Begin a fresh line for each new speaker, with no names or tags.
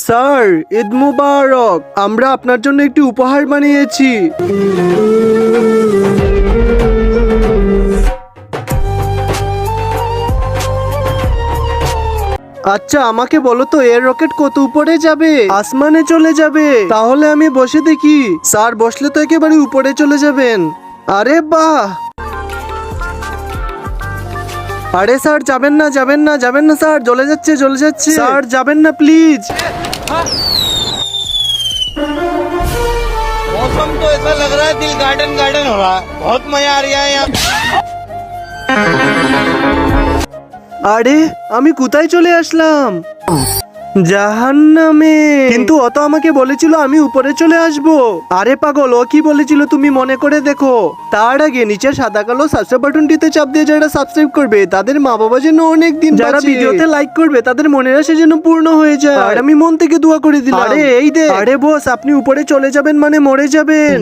Sir, Eid মুবারক। আমরা আপনার জন্য একটি উপহার বানিয়েছি। আচ্ছা, আমাকে বলো তো এর রকেট কত উপরে যাবে? আসমানে চলে যাবে। তাহলে আমি বসে দেখি। স্যার, বসলে তো একেবারে উপরে চলে যাবেন। আরে বাহ! আরে স্যার, যাবেন না, যাবেন না, যাবেন না স্যার, জ্বলে যাচ্ছে, জ্বলে যাচ্ছে। স্যার, যাবেন না প্লিজ।
मौसम तो ऐसा लग रहा है दिल गार्डन गार्डन हो रहा है। बहुत मजा आ रहा है यहाँ।
আরে, আমি কোথায় চলে আসলাম? জাহান্নামে। কিন্তু ও তো আমাকে বলেছিল আমি উপরে চলে আসব। আরে পাগল, ও কি বলেছিল তুমি মনে করে দেখো। তার আগে নিচে সাদা কালো সাবস্ক্রাইব বাটনটিতে চাপ দিয়ে যারা সাবস্ক্রাইব করবে তাদের মা বাবা যেন অনেক দিন, যারা ভিডিওতে লাইক করবে তাদের মনের আশা যেন পূর্ণ হয়ে যায়। আর আমি মন থেকে দোয়া করে দিলাম। আরে এই দে। আরে বস, আপনি উপরে চলে যাবেন মানে মরে যাবেন।